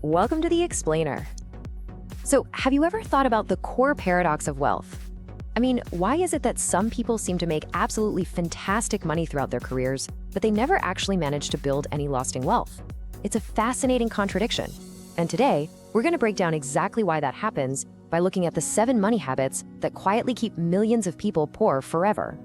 Welcome to the Explainer. So, have you ever thought about the core paradox of wealth? I mean, why is it that some people seem to make absolutely fantastic money throughout their careers, but they never actually manage to build any lasting wealth? It's a fascinating contradiction. And today, we're going to break down exactly why that happens by looking at the 7 money habits that quietly keep millions of people poor forever.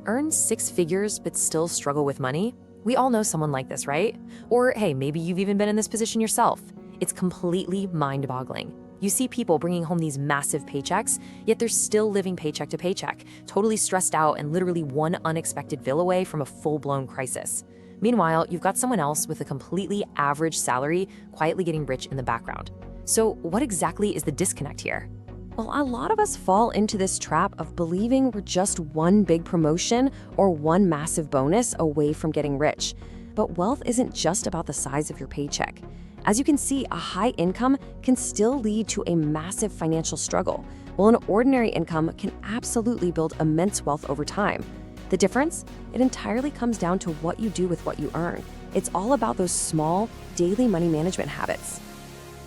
Earn 6 figures but still struggle with money? We all know someone like this, right? Or hey, maybe you've even been in this position yourself. It's completely mind-boggling. You see people bringing home these massive paychecks, yet they're still living paycheck to paycheck, totally stressed out and literally one unexpected bill away from a full-blown crisis. Meanwhile, you've got someone else with a completely average salary quietly getting rich in the background. So what exactly is the disconnect here? Well, a lot of us fall into this trap of believing we're just one big promotion or one massive bonus away from getting rich. But wealth isn't just about the size of your paycheck. As you can see, a high income can still lead to a massive financial struggle, while an ordinary income can absolutely build immense wealth over time. The difference? It entirely comes down to what you do with what you earn. It's all about those small, daily money management habits.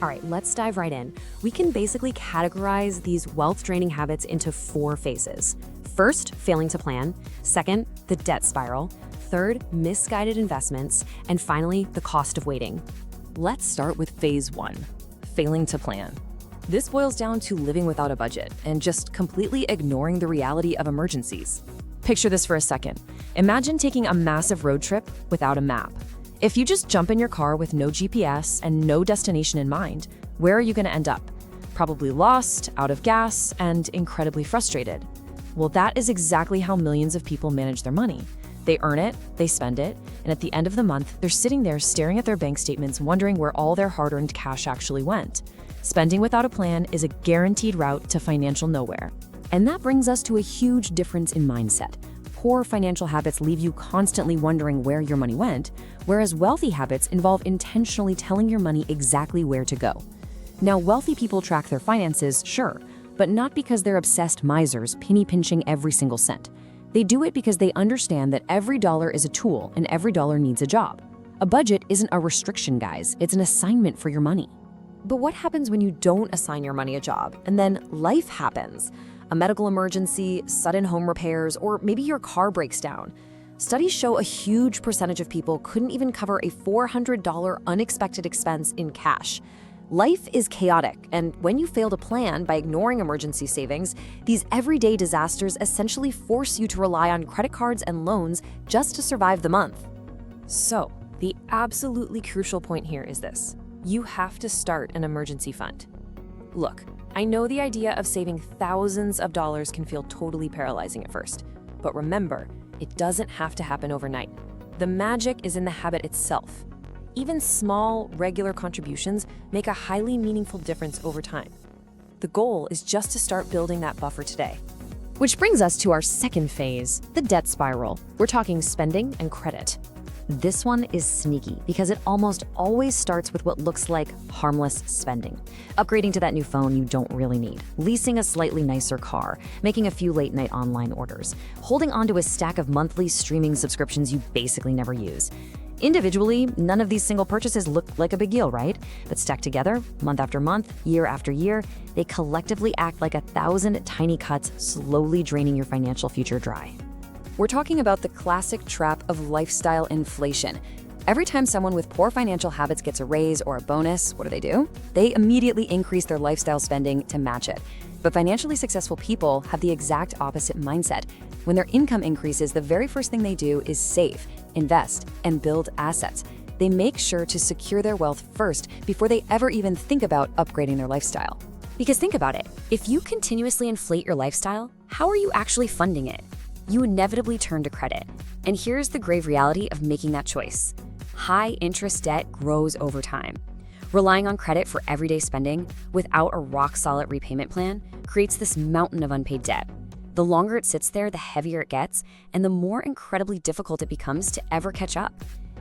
All right, let's dive right in. We can basically categorize these wealth-draining habits into 4 phases. First, failing to plan. Second, the debt spiral. Third, misguided investments. And finally, the cost of waiting. Let's start with phase 1, failing to plan. This boils down to living without a budget and just completely ignoring the reality of emergencies. Picture this for a second. Imagine taking a massive road trip without a map. If you just jump in your car with no GPS and no destination in mind, where are you going to end up? Probably lost, out of gas, and incredibly frustrated. Well, that is exactly how millions of people manage their money. They earn it, they spend it, and at the end of the month, they're sitting there staring at their bank statements wondering where all their hard-earned cash actually went. Spending without a plan is a guaranteed route to financial nowhere. And that brings us to a huge difference in mindset. Poor financial habits leave you constantly wondering where your money went, whereas wealthy habits involve intentionally telling your money exactly where to go. Now, wealthy people track their finances, sure, but not because they're obsessed misers penny-pinching every single cent. They do it because they understand that every dollar is a tool and every dollar needs a job. A budget isn't a restriction, guys, it's an assignment for your money. But what happens when you don't assign your money a job and then life happens? A medical emergency, sudden home repairs, or maybe your car breaks down. Studies show a huge percentage of people couldn't even cover a $400 unexpected expense in cash. Life is chaotic, and when you fail to plan by ignoring emergency savings, these everyday disasters essentially force you to rely on credit cards and loans just to survive the month. So, the absolutely crucial point here is this. You have to start an emergency fund. Look, I know the idea of saving thousands of dollars can feel totally paralyzing at first, but remember, it doesn't have to happen overnight. The magic is in the habit itself. Even small, regular contributions make a highly meaningful difference over time. The goal is just to start building that buffer today. Which brings us to our second phase, the debt spiral. We're talking spending and credit. This one is sneaky because it almost always starts with what looks like harmless spending. Upgrading to that new phone you don't really need, leasing a slightly nicer car, making a few late-night online orders, holding onto a stack of monthly streaming subscriptions you basically never use. Individually, none of these single purchases look like a big deal, right? But stacked together, month after month, year after year, they collectively act like 1,000 tiny cuts, slowly draining your financial future dry. We're talking about the classic trap of lifestyle inflation. Every time someone with poor financial habits gets a raise or a bonus, what do? They immediately increase their lifestyle spending to match it. But financially successful people have the exact opposite mindset. When their income increases, the very first thing they do is save, invest, and build assets. They make sure to secure their wealth first before they ever even think about upgrading their lifestyle. Because think about it, if you continuously inflate your lifestyle, how are you actually funding it? You inevitably turn to credit. And here's the grave reality of making that choice. High interest debt grows over time. Relying on credit for everyday spending without a rock-solid repayment plan creates this mountain of unpaid debt. The longer it sits there, the heavier it gets, and the more incredibly difficult it becomes to ever catch up.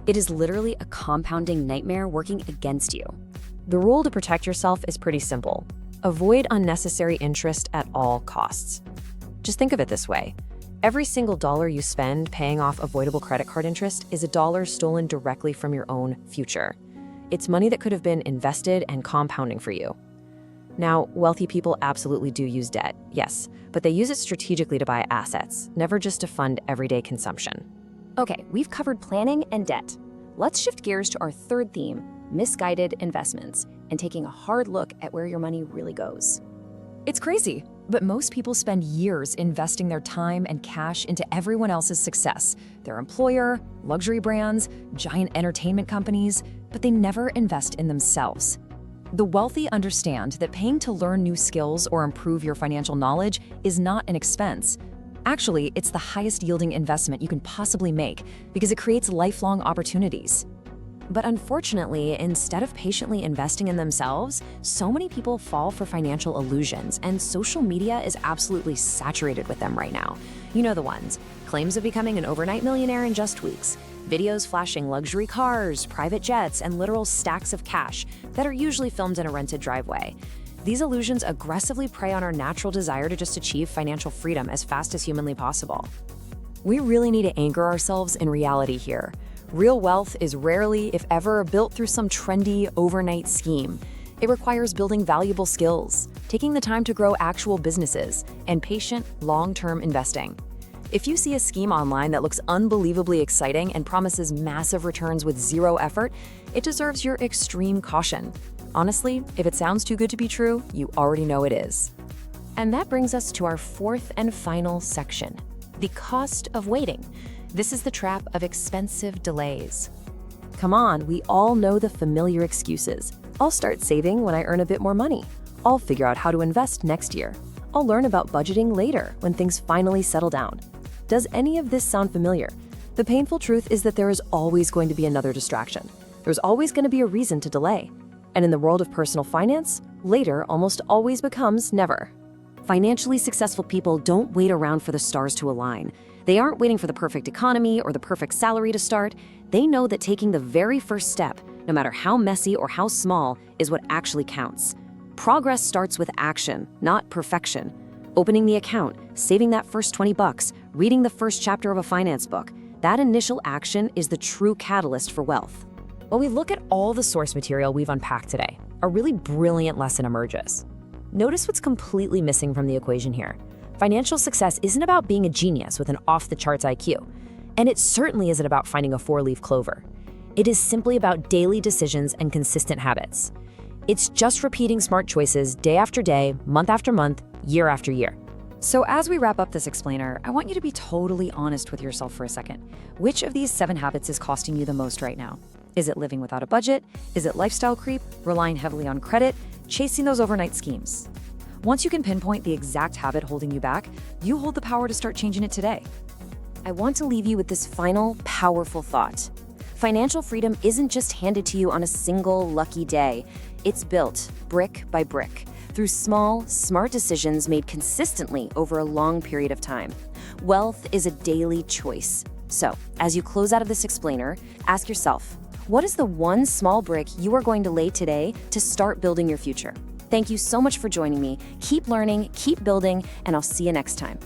It is literally a compounding nightmare working against you. The rule to protect yourself is pretty simple. Avoid unnecessary interest at all costs. Just think of it this way. Every single dollar you spend paying off avoidable credit card interest is a dollar stolen directly from your own future. It's money that could have been invested and compounding for you. Now, wealthy people absolutely do use debt, yes, but they use it strategically to buy assets, never just to fund everyday consumption. Okay, we've covered planning and debt. Let's shift gears to our third theme, misguided investments, and taking a hard look at where your money really goes. It's crazy, but most people spend years investing their time and cash into everyone else's success, their employer, luxury brands, giant entertainment companies, but they never invest in themselves. The wealthy understand that paying to learn new skills or improve your financial knowledge is not an expense. Actually, it's the highest yielding investment you can possibly make because it creates lifelong opportunities. But unfortunately, instead of patiently investing in themselves, so many people fall for financial illusions, and social media is absolutely saturated with them right now. You know the ones: claims of becoming an overnight millionaire in just weeks, videos flashing luxury cars, private jets, and literal stacks of cash that are usually filmed in a rented driveway. These illusions aggressively prey on our natural desire to just achieve financial freedom as fast as humanly possible. We really need to anchor ourselves in reality here. Real wealth is rarely, if ever, built through some trendy overnight scheme. It requires building valuable skills, taking the time to grow actual businesses, and patient, long-term investing. If you see a scheme online that looks unbelievably exciting and promises massive returns with zero effort, it deserves your extreme caution. Honestly, if it sounds too good to be true, you already know it is. And that brings us to our fourth and final section: the cost of waiting. This is the trap of expensive delays. Come on, we all know the familiar excuses. I'll start saving when I earn a bit more money. I'll figure out how to invest next year. I'll learn about budgeting later when things finally settle down. Does any of this sound familiar? The painful truth is that there is always going to be another distraction. There's always going to be a reason to delay. And in the world of personal finance, later almost always becomes never. Financially successful people don't wait around for the stars to align. They aren't waiting for the perfect economy or the perfect salary to start. They know that taking the very first step, no matter how messy or how small, is what actually counts. Progress starts with action, not perfection. Opening the account, saving that first $20, reading the first chapter of a finance book, that initial action is the true catalyst for wealth. When we look at all the source material we've unpacked today, a really brilliant lesson emerges. Notice what's completely missing from the equation here. Financial success isn't about being a genius with an off-the-charts IQ, and it certainly isn't about finding a four-leaf clover. It is simply about daily decisions and consistent habits. It's just repeating smart choices day after day, month after month, year after year. So as we wrap up this explainer, I want you to be totally honest with yourself for a second. Which of these 7 habits is costing you the most right now? Is it living without a budget? Is it lifestyle creep, relying heavily on credit, chasing those overnight schemes? Once you can pinpoint the exact habit holding you back, you hold the power to start changing it today. I want to leave you with this final, powerful thought. Financial freedom isn't just handed to you on a single lucky day. It's built brick by brick through small, smart decisions made consistently over a long period of time. Wealth is a daily choice. So, as you close out of this explainer, ask yourself, what is the one small brick you are going to lay today to start building your future? Thank you so much for joining me. Keep learning, keep building, and I'll see you next time.